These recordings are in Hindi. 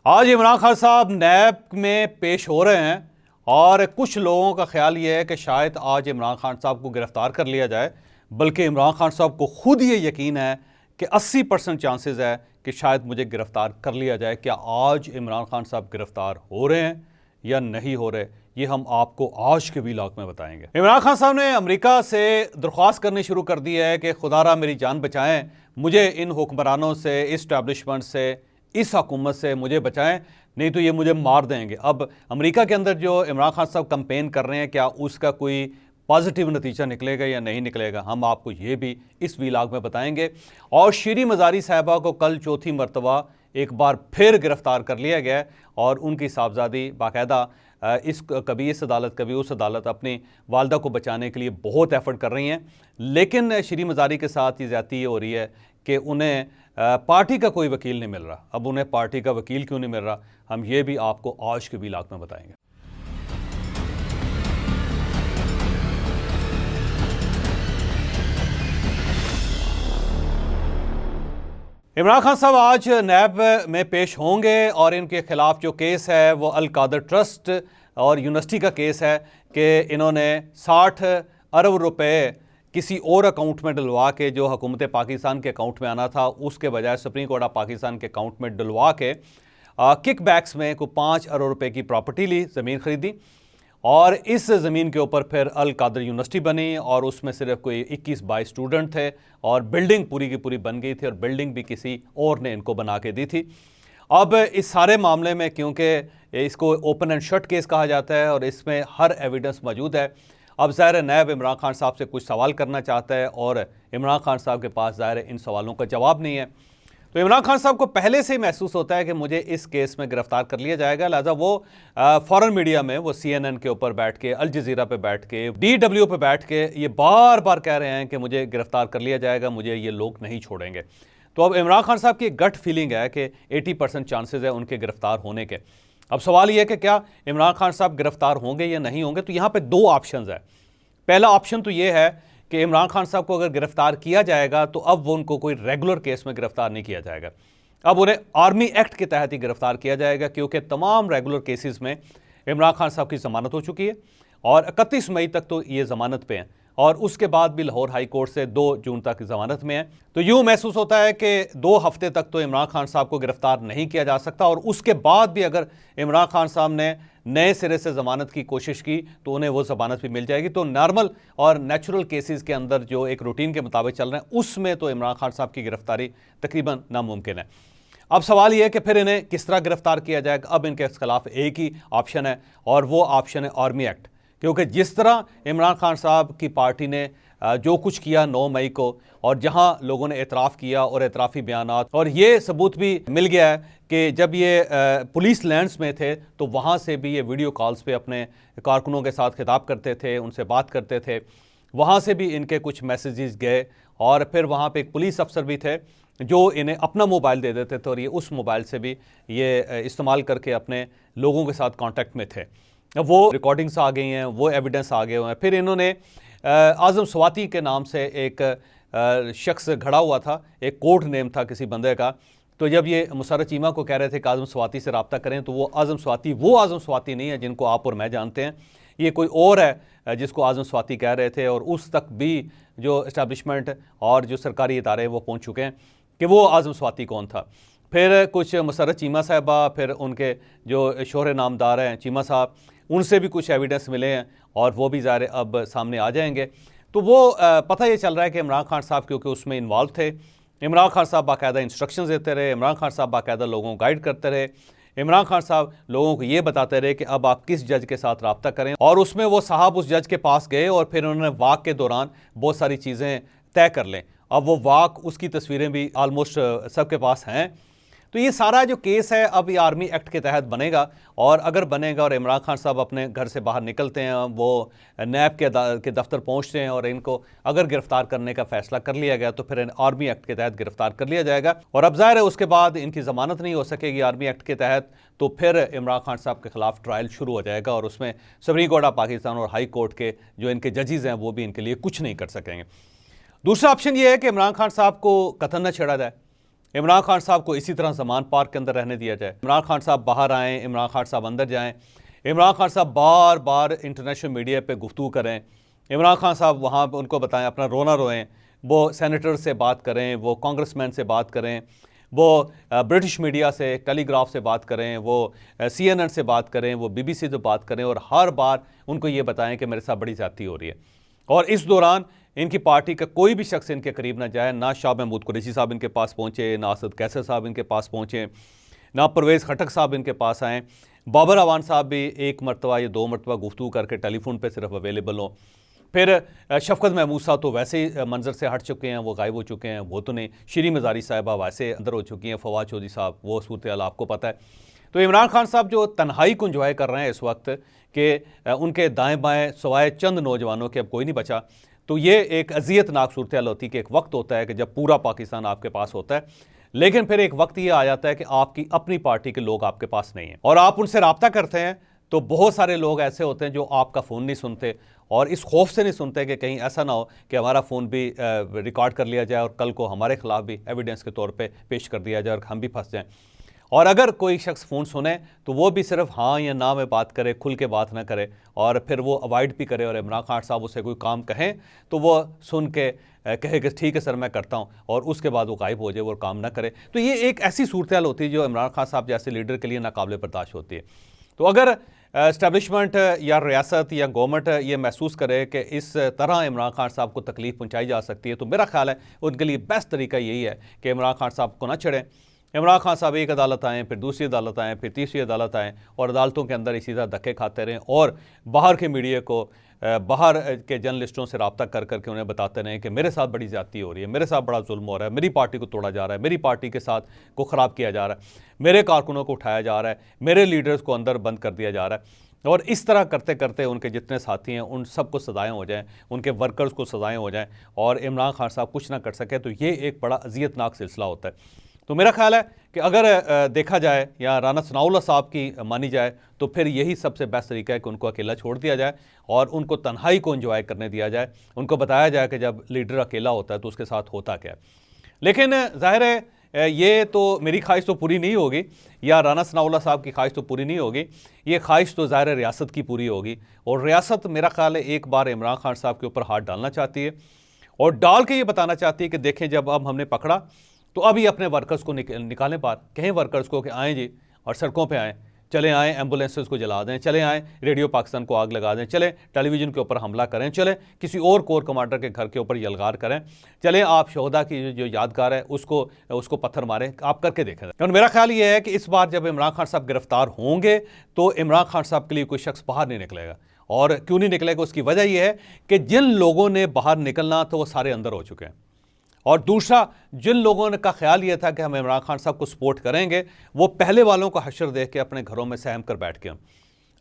आज इमरान खान साहब नैब में पेश हो रहे हैं और कुछ लोगों का ख्याल ये है कि शायद आज इमरान खान साहब को गिरफ्तार कर लिया जाए, बल्कि इमरान खान साहब को खुद ये यकीन है कि 80% चांसेस है कि शायद मुझे गिरफ्तार कर लिया जाए। क्या आज इमरान खान साहब गिरफ्तार हो रहे हैं या नहीं हो रहे, ये हम आपको आज के व्लॉग में बताएंगे। इमरान खान साहब ने अमेरिका से दरख्वास्त करनी शुरू कर दी है कि खुदारा मेरी जान बचाएं, मुझे इन हुक्मरानों से, इस एस्टैब्लिशमेंट से, इस हुकूमत से मुझे बचाएं, नहीं तो ये मुझे मार देंगे। अब अमेरिका के अंदर जो इमरान खान साहब कैंपेन कर रहे हैं, क्या उसका कोई पॉजिटिव नतीजा निकलेगा या नहीं निकलेगा, हम आपको ये भी इस व्लॉग में बताएंगे। और शीरी मज़ारी साहिबा को कल चौथी मरतबा एक बार फिर गिरफ्तार कर लिया गया और उनकी साहबजादी बाकायदा कभी इस अदालत कभी उस अदालत अपनी वालदा को बचाने के लिए बहुत एफर्ट कर रही हैं। लेकिन शीरी मज़ारी के साथ ये ज़्यादती ये हो रही है कि उन्हें पार्टी का कोई वकील नहीं मिल रहा। अब उन्हें पार्टी का वकील क्यों नहीं मिल रहा, हम ये भी आपको आज के व्लॉग में बताएंगे। इमरान खान साहब आज नैब में पेश होंगे और इनके खिलाफ जो केस है वो अल कादर ट्रस्ट और यूनिवर्सिटी का केस है कि इन्होंने 60 अरब रुपए किसी और अकाउंट में डलवा के, जो हुकूमत पाकिस्तान के अकाउंट में आना था उसके बजाय सुप्रीम कोर्ट ऑफ पाकिस्तान के अकाउंट में डलवा के किक बैक्स में कोई 5 अरब रुपए की प्रॉपर्टी ली, ज़मीन ख़रीदी और इस ज़मीन के ऊपर फिर अल कादर यूनिवर्सिटी बनी और उसमें सिर्फ कोई 21-22 स्टूडेंट थे और बिल्डिंग पूरी की पूरी बन गई थी और बिल्डिंग भी किसी और ने इनको बना के दी थी। अब इस सारे मामले में, क्योंकि इसको ओपन एंड शट केस कहा जाता है और इसमें हर एविडेंस मौजूद है, अब ज़ाहिर नैब इमरान खान साहब से कुछ सवाल करना चाहता है और इमरान खान साहब के पास ज़ाहिर इन सवालों का जवाब नहीं है। तो इमरान खान साहब को पहले से ही महसूस होता है कि मुझे इस केस में गिरफ्तार कर लिया जाएगा, लिहाजा वो फॉरेन मीडिया में, वो CNN के ऊपर बैठ के, अल जज़ीरा पे बैठ के, DW पे बैठ के ये बार बार कह रहे हैं कि मुझे गिरफ्तार कर लिया जाएगा, मुझे ये लोग नहीं छोड़ेंगे। तो अब इमरान खान साहब की गट फीलिंग है कि 80% चांसेस है उनके गिरफ्तार होने के। अब सवाल यह है कि क्या इमरान खान साहब गिरफ्तार होंगे या नहीं होंगे। तो यहाँ पे दो ऑप्शंस है। पहला ऑप्शन तो ये है कि इमरान खान साहब को अगर गिरफ्तार किया जाएगा तो अब वो उनको कोई रेगुलर केस में गिरफ्तार नहीं किया जाएगा, अब उन्हें आर्मी एक्ट के तहत ही गिरफ्तार किया जाएगा, क्योंकि तमाम रेगुलर केसेस में इमरान खान साहब की ज़मानत हो चुकी है और 31 मई तक तो ये ज़मानत पे हैं और उसके बाद भी लाहौर हाई कोर्ट से 2 जून तक ज़मानत में है। तो यूँ महसूस होता है कि 2 हफ्ते तक तो इमरान खान साहब को गिरफ्तार नहीं किया जा सकता और उसके बाद भी अगर इमरान खान साहब ने नए सिरे से ज़मानत की कोशिश की तो उन्हें वो ज़मानत भी मिल जाएगी। तो नॉर्मल और नेचुरल केसेस के अंदर जो एक रूटीन के मुताबिक चल रहे हैं उसमें तो इमरान खान साहब की गिरफ्तारी तकरीबन नामुमकिन है। अब सवाल यह है कि फिर इन्हें किस तरह गिरफ्तार किया जाएगा। अब इनके खिलाफ एक ही ऑप्शन है और वो ऑप्शन है आर्मी एक्ट, क्योंकि जिस तरह इमरान खान साहब की पार्टी ने जो कुछ किया 9 मई को और जहां लोगों ने एतराफ़ किया और एतराफ़ी बयानात, और ये सबूत भी मिल गया है कि जब ये पुलिस लैंड्स में थे तो वहां से भी ये वीडियो कॉल्स पे अपने कारकुनों के साथ खिताब करते थे, उनसे बात करते थे, वहां से भी इनके कुछ मैसेजेस गए और फिर वहां पे एक पुलिस अफसर भी थे जो इन्हें अपना मोबाइल दे देते थे और ये उस मोबाइल से भी ये इस्तेमाल करके अपने लोगों के साथ कांटेक्ट में थे। वो रिकॉर्डिंग्स आ गई हैं, वो एविडेंस आ गए हुए हैं। फिर इन्होंने आज़म स्वाति के नाम से एक शख्स खड़ा हुआ था, एक कोड नेम था किसी बंदे का। तो जब ये मुसर्रत चीमा को कह रहे थे कि आज़म स्वाति से रब्ता करें, तो वो आज़म स्वाति नहीं है जिनको आप और मैं जानते हैं, ये कोई और है जिसको आज़म स्वाति कह रहे थे। और उस तक भी जो इस्टेब्लिशमेंट और जो सरकारी इदारे वो पहुँच चुके हैं कि वो आज़म स्वाति कौन था। फिर कुछ मुसर्रत चीमा साहबा, फिर उनके जो शोहरे नामदार हैं चीमा साहब, उनसे भी कुछ एविडेंस मिले हैं और वो भी ज़ाहिर अब सामने आ जाएंगे। तो वो पता ये चल रहा है कि इमरान खान साहब क्योंकि उसमें इन्वॉल्व थे, इमरान खान साहब बाकायदा इंस्ट्रक्शंस देते रहे, इमरान खान साहब बाकायदा लोगों को गाइड करते रहे, इमरान खान साहब लोगों को ये बताते रहे कि अब आप किस जज के साथ रब्ता करें। और उसमें वो साहब उस जज के पास गए और फिर उन्होंने वाक के दौरान बहुत सारी चीज़ें तय कर लें। अब वो वाक, उसकी तस्वीरें भी आलमोस्ट सबके पास हैं। तो ये सारा जो केस है अब ये आर्मी एक्ट के तहत बनेगा और अगर बनेगा और इमरान खान साहब अपने घर से बाहर निकलते हैं, वो नैब के दफ्तर पहुंचते हैं और इनको अगर गिरफ्तार करने का फैसला कर लिया गया तो फिर आर्मी एक्ट के तहत गिरफ्तार कर लिया जाएगा। और अब ज़ाहिर है उसके बाद इनकी ज़मानत नहीं हो सकेगी आर्मी एक्ट के तहत, तो फिर इमरान खान साहब के खिलाफ ट्रायल शुरू हो जाएगा और उसमें सुप्रीम कोर्ट ऑफ पाकिस्तान और हाई कोर्ट के जो इनके जजेज़ हैं वो भी इनके लिए कुछ नहीं कर सकेंगे। दूसरा ऑप्शन ये है कि इमरान खान साहब को कतल न छेड़ा जाए इमरान खान साहब को इसी तरह ज़मान पार्क के अंदर रहने दिया जाए, इमरान खान साहब बाहर आएँ, इमरान खान साहब अंदर जाएँ, इमरान खान साहब बार बार इंटरनेशनल मीडिया पे गुफ्तगू करें, इमरान खान साहब वहाँ पर उनको बताएं अपना रोना रोएं, वो सेनेटर से बात करें, वो कांग्रेसमैन से बात करें, वो ब्रिटिश मीडिया से, टेलीग्राफ से बात करें, वो CNN से बात करें, वो BBC से बात करें और हर बार उनको ये बताएं कि मेरे साथ बड़ी ज़्यादती हो रही है। और इस दौरान इनकी पार्टी का कोई भी शख्स इनके करीब ना जाए, ना शाह महमूद कुरैशी साहब इनके पास पहुँचे, ना असद कैसर साहब इनके पास पहुँचे, ना परवेज़ खटक साहब इनके पास आएँ, बाबर अवान साहब भी 1 मरतबा या 2 मरतबा गुफ्तगू करके टेलीफोन पे सिर्फ अवेलेबल हों। फिर शफकत महमूद साहब तो वैसे ही मंजर से हट चुके हैं, वो गायब हो चुके हैं, वो तो नहीं। शीरी मज़ारी साहिबा वैसे अंदर हो चुकी हैं, फवाद चौधरी साहब, वो सूरत हाल आपको पता है। तो इमरान खान साहब जो तन्हाई को इंजॉय कर रहे हैं इस वक्त कि उनके दाएँ बाएँ सवाए चंद नौजवानों के अब कोई नहीं बचा, तो ये एक अजियतनाक सूरत हाल होती है कि एक वक्त होता है कि जब पूरा पाकिस्तान आपके पास होता है, लेकिन फिर एक वक्त ये आ जाता है कि आपकी अपनी पार्टी के लोग आपके पास नहीं हैं और आप उनसे रब्ता करते हैं तो बहुत सारे लोग ऐसे होते हैं जो आपका फ़ोन नहीं सुनते और इस खौफ से नहीं सुनते कि कहीं ऐसा ना हो कि हमारा फ़ोन भी रिकॉर्ड कर लिया जाए और कल को हमारे ख़िलाफ़ भी एविडेंस के तौर पे पेश कर दिया जाए और हम भी फंस जाएं। और अगर कोई शख्स फ़ोन सुने तो वो भी सिर्फ हाँ या ना में बात करे, खुल के बात ना करे और फिर वो अवॉइड भी करे और इमरान खान साहब उसे कोई काम कहें तो वो सुन के कहे कि ठीक है सर मैं करता हूँ और उसके बाद वो गायब हो जाए, वो काम ना करे। तो ये एक ऐसी सूरत हाल होती है जो इमरान खान साहब जैसे लीडर के लिए नाकाबिल बर्दाश्त होती है। तो अगर एस्टेब्लिशमेंट या रियासत या गवर्नमेंट ये महसूस करे कि इस तरह इमरान खान साहब को तकलीफ़ पहुँचाई जा सकती है तो मेरा ख्याल है उनके लिए बेस्ट तरीका यही है कि इमरान खान साहब को ना छेड़ें। इमरान खान साहब एक अदालत आएँ, फिर दूसरी अदालत आएँ, फिर तीसरी अदालत आएँ और अदालतों के अंदर इसी तरह धक्के खाते रहें और बाहर के मीडिया को, बाहर के जर्नलिस्टों से रब्ता कर करके उन्हें बताते रहें कि मेरे साथ बड़ी ज़्यादती हो रही है, मेरे साथ बड़ा जुल्म हो रहा है, मेरी पार्टी को तोड़ा जा रहा है, मेरी पार्टी के साथ को ख़राब किया जा रहा है, मेरे कारकुनों को उठाया जा रहा है, मेरे लीडर्स को अंदर बंद कर दिया जा रहा है। और इस तरह करते करते उनके जितने साथी हैं उन सबको सज़ाएँ हो जाएँ, उनके वर्कर्स को सज़ाएँ हो जाएँ और इमरान खान साहब कुछ ना कर सके, तो ये एक बड़ा अज़ियतनाक सिलसिला होता है। तो मेरा ख्याल है कि अगर देखा जाए या राना सनाउल्लाह साहब की मानी जाए तो फिर यही सबसे बेस्ट तरीका है कि उनको अकेला छोड़ दिया जाए और उनको तन्हाई को एंजॉय करने दिया जाए, उनको बताया जाए कि जब लीडर अकेला होता है तो उसके साथ होता क्या है। लेकिन ज़ाहिर है ये तो मेरी ख्वाहिश तो पूरी नहीं होगी या राना सनाउल्लाह साहब की ख्वाहिश तो पूरी नहीं होगी, ये ख्वाहिश तो ज़ाहिर रियासत की पूरी होगी और रियासत मेरा ख्याल है एक बार इमरान खान साहब के ऊपर हाथ डालना चाहती है और डाल के ये बताना चाहती है कि देखें जब अब हमने पकड़ा तो अभी अपने वर्कर्स को निकालें बाहर, कहें वर्कर्स को कि आएँ जी और सड़कों पे आएँ, चले आएँ एम्बुलेंसेस को जला दें, चले आएँ रेडियो पाकिस्तान को आग लगा दें, चले टेलीविज़न के ऊपर हमला करें, चले किसी और कोर कमांडर के घर के ऊपर यलगार करें, चले आप शोहदा की जो यादगार है उसको पत्थर मारें, आप करके देखें। और मेरा ख्याल ये है कि इस बार जब इमरान खान साहब गिरफ्तार होंगे तो इमरान खान साहब के लिए कोई शख्स बाहर नहीं निकलेगा। और क्यों नहीं निकलेगा उसकी वजह यह है कि जिन लोगों ने बाहर निकलना तो वो सारे अंदर हो चुके हैं और दूसरा जिन लोगों ने का ख्याल ये था कि हम इमरान खान साहब को सपोर्ट करेंगे वो पहले वालों को हशर देख के अपने घरों में सहम कर बैठ गए।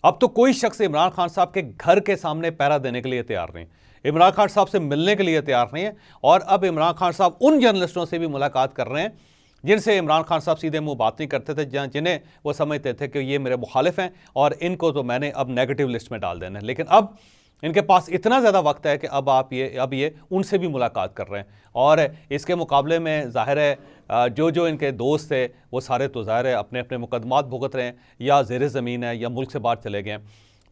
अब तो कोई शख्स इमरान खान साहब के घर के सामने पहरा देने के लिए तैयार नहीं, इमरान खान साहब से मिलने के लिए तैयार नहीं है। और अब इमरान खान साहब उन जर्नलिस्टों से भी मुलाकात कर रहे हैं जिनसे इमरान खान साहब सीधे मुंह बात नहीं करते थे, जिन्हें वो समझते थे कि ये मेरे मुखालिफ हैं और इनको तो मैंने अब नेगेटिव लिस्ट में डाल देना है। लेकिन अब इनके पास इतना ज़्यादा वक्त है कि अब ये उनसे भी मुलाकात कर रहे हैं और इसके मुकाबले में ज़ाहिर है जो इनके दोस्त थे वो सारे तो ज़ाहिर है अपने अपने मुकदमात भुगत रहे हैं या ज़ेर ज़मीन है या मुल्क से बाहर चले गए हैं।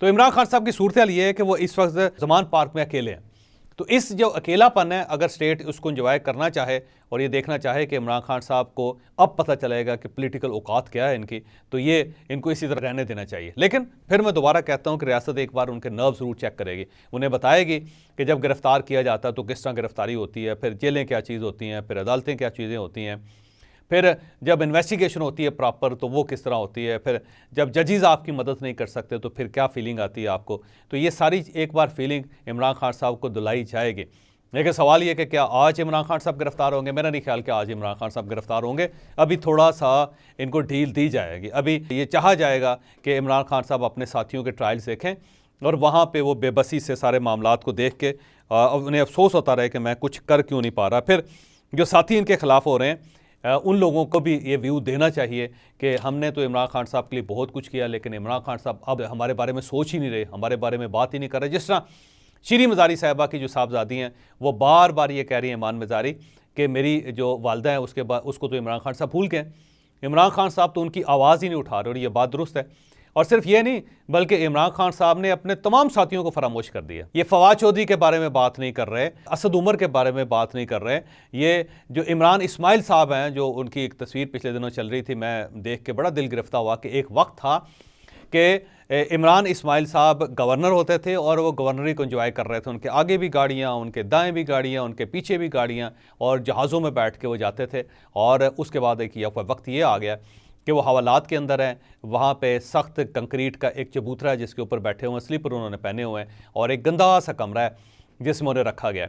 तो इमरान खान साहब की सूरत हाल ये है कि वो इस वक्त ज़मान पार्क में अकेले हैं। तो इस जो अकेलापन है अगर स्टेट उसको इंजॉय करना चाहे और ये देखना चाहे कि इमरान खान साहब को अब पता चलेगा कि पॉलिटिकल औकात क्या है इनकी, तो ये इनको इसी तरह रहने देना चाहिए। लेकिन फिर मैं दोबारा कहता हूँ कि रियासत एक बार उनके नर्व ज़रूर चेक करेगी, उन्हें बताएगी कि जब गिरफ़्तार किया जाता है तो किस तरह गिरफ़्तारी होती है, फिर जेलें क्या चीज़ होती हैं, फिर अदालतें क्या चीज़ें होती हैं, फिर जब इन्वेस्टिगेशन होती है प्रॉपर तो वो किस तरह होती है, फिर जब जजेस आपकी मदद नहीं कर सकते तो फिर क्या फीलिंग आती है आपको। तो ये सारी एक बार फीलिंग इमरान खान साहब को दिलाई जाएगी। लेकिन सवाल ये कि क्या आज इमरान खान साहब गिरफ्तार होंगे? मेरा नहीं ख्याल कि आज इमरान खान साहब गिरफ्तार होंगे। अभी थोड़ा सा इनको ढील दी जाएगी, अभी ये चाहा जाएगा कि इमरान खान साहब अपने साथियों के ट्रायल्स देखें और वहाँ पे वो बेबसी से सारे मामलात को देख के उन्हें अफसोस होता रहे कि मैं कुछ कर क्यों नहीं पा रहा। फिर जो साथी इनके ख़िलाफ़ हो रहे हैं उन लोगों को भी ये व्यू देना चाहिए कि हमने तो इमरान खान साहब के लिए बहुत कुछ किया लेकिन इमरान खान साहब अब हमारे बारे में सोच ही नहीं रहे, हमारे बारे में बात ही नहीं कर रहे। जिस तरह शीरी मज़ारी साहिबा की जो साहबजादी हैं वो बार बार ये कह रही हैं ईमान मज़ारी कि मेरी जो वालदा है उसके बाद उसको तो इमरान खान साहब भूल गए। इमरान खान साहब तो उनकी आवाज़ ही नहीं उठा रहे, और ये बात दुरुस्त है। और सिर्फ ये नहीं, बल्कि इमरान खान साहब ने अपने तमाम साथियों को फरामोश कर दिया। ये फवाद चौधरी के बारे में बात नहीं कर रहे, असद उमर के बारे में बात नहीं कर रहे, ये जो इमरान इस्माइल साहब हैं, जो उनकी एक तस्वीर पिछले दिनों चल रही थी, मैं देख के बड़ा दिल गिरफ्तार हुआ कि एक वक्त था कि इमरान इस्माइल साहब गवर्नर होते थे और वो गवर्नरी को एंजॉय कर रहे थे। उनके आगे भी गाड़ियाँ, उनके दाएं भी गाड़ियाँ, उनके पीछे भी गाड़ियाँ, और जहाज़ों में बैठ के वो जाते थे। और उसके बाद एक वक्त ये आ गया कि वो हवालात के अंदर हैं, वहाँ पे सख्त कंक्रीट का एक चबूतरा है जिसके ऊपर बैठे हुए हैं, स्लीपर उन्होंने पहने हुए हैं, और एक गंदा सा कमरा है जिसमें उन्हें रखा गया।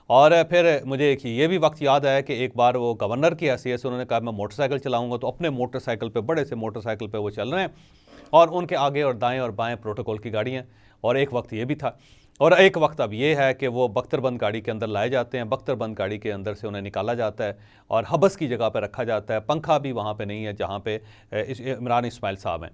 और फिर मुझे एक ये भी वक्त याद आया कि एक बार वो गवर्नर की हैसियत से उन्होंने कहा मैं मोटरसाइकिल चलाऊँगा, तो अपने मोटरसाइकिल पर, बड़े से मोटरसाइकिल पर वो चल रहे हैं, और उनके आगे और दाएं और बाएं प्रोटोकॉल की गाड़ियाँ। और एक वक्त ये भी था, और एक वक्त अब ये है कि वो बख्तरबंद गाड़ी के अंदर लाए जाते हैं, बख्तरबंद गाड़ी के अंदर से उन्हें निकाला जाता है और हबस की जगह पर रखा जाता है। पंखा भी वहाँ पे नहीं है जहाँ पे इमरान इस्माइल साहब हैं।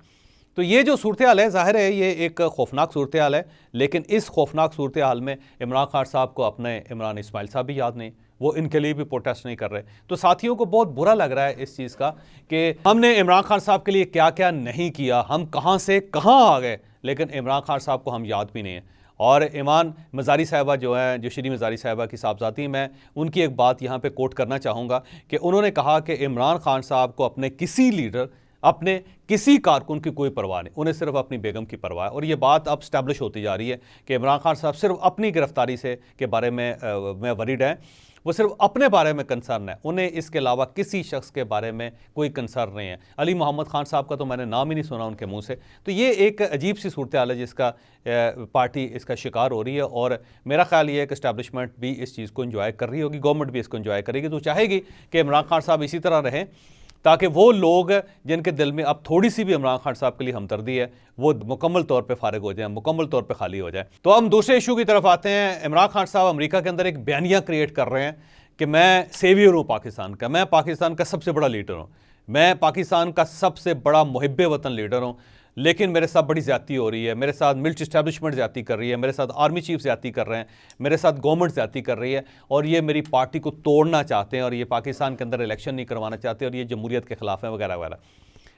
तो ये जो सूरत हाल है, ज़ाहिर है ये एक खौफनाक सूरत हाल है, लेकिन इस खौफनाक सूरत हाल में इमरान खान साहब को अपने इमरान इस्माइल साहब भी याद नहीं, वो इनके लिए भी प्रोटेस्ट नहीं कर रहे। तो साथियों को बहुत बुरा लग रहा है इस चीज़ का कि हमने इमरान खान साहब के लिए क्या क्या नहीं किया, हम कहाँ से कहाँ आ गए, लेकिन इमरान खान साहब को हम याद भी नहीं है। और ईमान मज़ारी साहिबा जो हैं, जो श्री मज़ारी साहिबा की साहबजादी, मैं उनकी एक बात यहाँ पे कोट करना चाहूँगा कि उन्होंने कहा कि इमरान खान साहब को अपने किसी लीडर, अपने किसी कारकुन की कोई परवाह नहीं, उन्हें सिर्फ अपनी बेगम की परवाह है। और ये बात अब स्टैब्लिश होती जा रही है कि इमरान खान साहब सिर्फ अपनी गिरफ्तारी से के बारे में वरीड हैं, वो सिर्फ अपने बारे में कंसर्न है, उन्हें इसके अलावा किसी शख्स के बारे में कोई कंसर्न नहीं है। अली मोहम्मद खान साहब का तो मैंने नाम ही नहीं सुना उनके मुंह से। तो ये एक अजीब सी सूरत हाल है जिसका पार्टी इसका शिकार हो रही है, और मेरा ख्याल ये है कि इस्टेब्लिशमेंट भी इस चीज़ को एंजॉय कर रही होगी, गवर्नमेंट भी इसको एंजॉय करेगी, तो चाहेगी कि इमरान खान साहब इसी तरह रहें, ताकि वो लोग जिनके दिल में अब थोड़ी सी भी इमरान खान साहब के लिए हमदर्दी है, वो मुकम्मल तौर पे फारिग हो जाए, मुकम्मल तौर पे खाली हो जाए। तो हम दूसरे इशू की तरफ आते हैं। इमरान खान साहब अमेरिका के अंदर एक बयानिया क्रिएट कर रहे हैं कि मैं सेवियर हूँ पाकिस्तान का, मैं पाकिस्तान का सबसे बड़ा लीडर हूँ, मैं पाकिस्तान का सबसे बड़ा मुहिब्बे वतन लीडर हूँ, लेकिन मेरे साथ बड़ी ज़्यादती हो रही है, मेरे साथ मिलिट्री इस्टेब्लिशमेंट ज़्यादती कर रही है, मेरे साथ आर्मी चीफ ज़्यादती कर रहे हैं, मेरे साथ गवर्नमेंट ज़्यादती कर रही है, और ये मेरी पार्टी को तोड़ना चाहते हैं, और ये पाकिस्तान के अंदर इलेक्शन नहीं करवाना चाहते, और ये जमहूरियत के खिलाफ है, वगैरह वगैरह।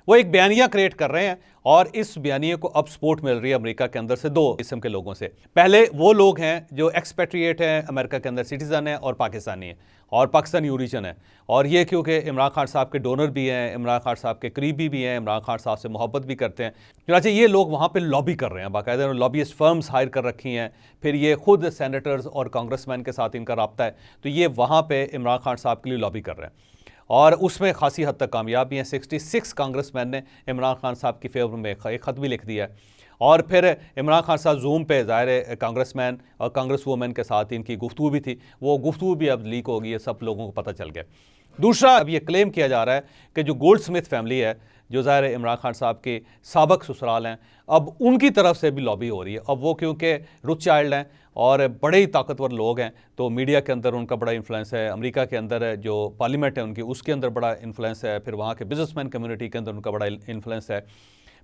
वो एक बयानिया क्रिएट कर रहे हैं, और इस बयानिए को अब सपोर्ट मिल रही है अमेरिका के अंदर से दो किस्म के लोगों से। पहले वो लोग हैं जो एक्सपेट्रिएट हैं, अमेरिका के अंदर सिटीज़न है और पाकिस्तानी है, और पाकिस्तानी ओरिजिन है, और ये क्योंकि इमरान खान साहब के डोनर भी हैं, इमरान खान साहब के करीबी भी हैं, इमरान खान साहब से मोहब्बत भी करते हैं। चुनांचे ये लोग वहाँ पे लॉबी कर रहे हैं, बाकायदा लॉबीइस्ट फर्म्स हायर कर रखी हैं, फिर ये खुद सेनेटर्स और कांग्रेसमैन के साथ इनका रब्ता है, तो ये वहाँ पे इमरान खान साहब के लिए लॉबी कर रहे हैं, और उसमें खासी हद तक कामयाब भी हैं। 66 कांग्रेसमैन ने इमरान खान साहब की फेवर में एक ख़त भी लिख दिया है, और फिर इमरान खान साहब जूम पे ज़ाहिर कांग्रेसमैन और कांग्रेस वूमेन के साथ इनकी गुफ्तगू भी थी, वो गुफ्तगू भी अब लीक हो गई है, सब लोगों को पता चल गया। दूसरा, अब ये क्लेम किया जा रहा है कि जो गोल्ड स्मिथ फैमिली है, जो ज़ाहिर इमरान खान साहब के साबक ससुराल हैं, अब उनकी तरफ से भी लॉबी हो रही है। अब वो क्योंकि रोथशाइल्ड हैं और बड़े ही ताकतवर लोग हैं, तो मीडिया के अंदर उनका बड़ा इन्फ्लुएंस है, अमेरिका के अंदर जो पार्लियामेंट है उनकी, उसके अंदर बड़ा इन्फ्लुएंस है, फिर वहाँ के बिजनेसमैन कम्युनिटी के अंदर उनका बड़ा इन्फ्लुएंस है,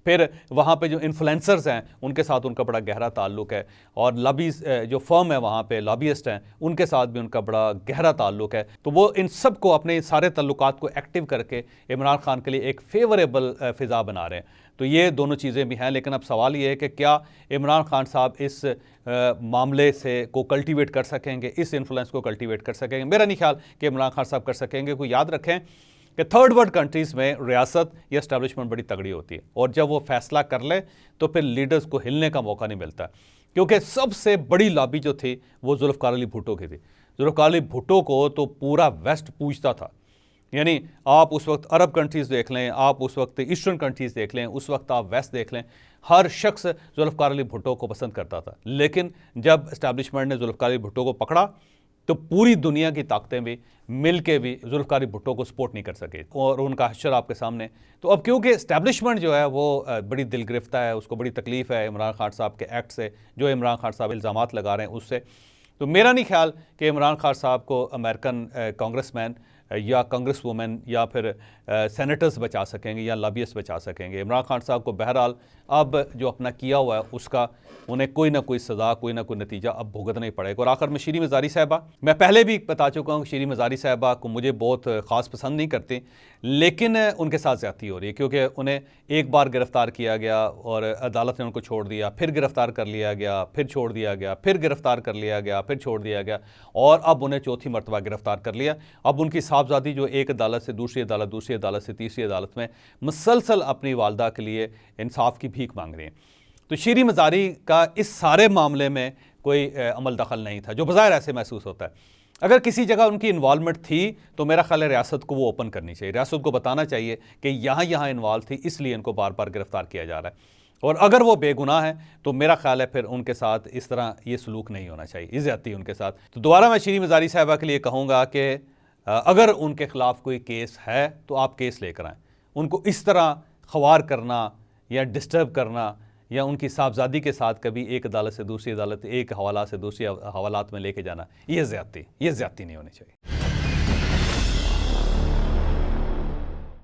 फिर वहाँ पे जो इन्फ्लुएंसर्स हैं उनके साथ उनका बड़ा गहरा ताल्लुक़ है, और लॉबीज जो फर्म है वहाँ पे लॉबीइस्ट हैं उनके साथ भी उनका बड़ा गहरा ताल्लुक़ है। तो वो इन सब को, अपने सारे ताल्लुकात को एक्टिव करके इमरान खान के लिए एक फेवरेबल फ़िज़ा बना रहे हैं। तो ये दोनों चीज़ें भी हैं, लेकिन अब सवाल ये है कि क्या इमरान खान साहब इस मामले से को कल्टीवेट कर सकेंगे, इस इन्फ्लुएंस को कल्टीवेट कर सकेंगे? मेरा नहीं ख्याल कि इमरान खान साहब कर सकेंगे। कोई याद रखें कि थर्ड वर्ल्ड कंट्रीज़ में रियासत या एस्टेब्लिशमेंट बड़ी तगड़ी होती है, और जब वो फैसला कर ले तो फिर लीडर्स को हिलने का मौका नहीं मिलता, क्योंकि सबसे बड़ी लॉबी जो थी वो जुल्फ़िकार अली भुट्टो की थी। जुल्फ़िकार अली भुट्टो को तो पूरा वेस्ट पूछता था, यानी आप उस वक्त अरब कंट्रीज़ देख लें, आप उस वक्त ईस्टर्न कंट्रीज़ देख लें, उस वक्त आप वेस्ट देख लें, हर शख्स जुल्फ़िकार अली भुट्टो को पसंद करता था। लेकिन जब एस्टेब्लिशमेंट ने जुल्फ़िकार अली भुट्टो को पकड़ा तो पूरी दुनिया की ताकतें भी मिल के भी जुल्फ़िकार अली भुट्टो को सपोर्ट नहीं कर सके, और उनका हश्र आपके सामने। तो अब क्योंकि एस्टेब्लिशमेंट जो है वो बड़ी दिल गिरफ्ता है, उसको बड़ी तकलीफ़ है इमरान खान साहब के एक्ट से, जो इमरान खान साहब इल्ज़ामात लगा रहे हैं उससे, तो मेरा नहीं ख्याल कि इमरान खान साहब को अमेरिकन कांग्रेसमैन या कांग्रेस वूमेन या फिर सेनेटर्स बचा सकेंगे या लॉबियस्ट बचा सकेंगे। इमरान खान साहब को बहरहाल अब जो अपना किया हुआ है उसका उन्हें कोई ना कोई सज़ा, कोई ना कोई नतीजा अब भुगतना ही पड़ेगा। और आखिर में शीरी मज़ारी साहबा, मैं पहले भी बता चुका हूँ कि शीरी मज़ारी साहबा को मुझे बहुत ख़ास पसंद नहीं करती, लेकिन उनके साथ ज़्यादती हो रही है क्योंकि उन्हें एक बार गिरफ़्तार किया गया और अदालत ने उनको छोड़ दिया, फिर गिरफ़्तार कर लिया गया, फिर छोड़ दिया गया, फिर गिरफ़्तार कर लिया गया, फिर छोड़ दिया गया और अब उन्हें चौथी मरतबा गिरफ़्तार कर लिया। अब उनकी साहबजादी जो एक अदालत से दूसरी अदालत, दूसरी अदालत से तीसरी अदालत में मुसलसल अपनी वालदा के लिए इंसाफ की भीख मांग रही हैं। तो शीरी मज़ारी का इस सारे मामले में कोई अमल दखल नहीं था, जो बज़ाहिर ऐसे महसूस होता है। अगर किसी जगह उनकी इन्वॉल्वमेंट थी तो मेरा ख्याल है रियासत को वो ओपन करनी चाहिए, रियासत को बताना चाहिए कि यहाँ इन्वॉल्व थी, इसलिए इनको बार बार गिरफ्तार किया जा रहा है। और अगर वो बेगुनाह है तो मेरा ख्याल है फिर उनके साथ इस तरह ये सलूक नहीं होना चाहिए, ये ज़्यादती उनके साथ। तो दोबारा मैं शीरी मज़ारी साहबा के लिए कहूँगा कि अगर उनके खिलाफ कोई केस है तो आप केस लेकर आएँ। उनको इस तरह ख्वार करना या डिस्टर्ब करना या उनकी साहबजादी के साथ कभी एक अदालत से दूसरी अदालत, एक हवाला से दूसरी हवालात में लेके जाना, ये ज़्यादती नहीं होनी चाहिए।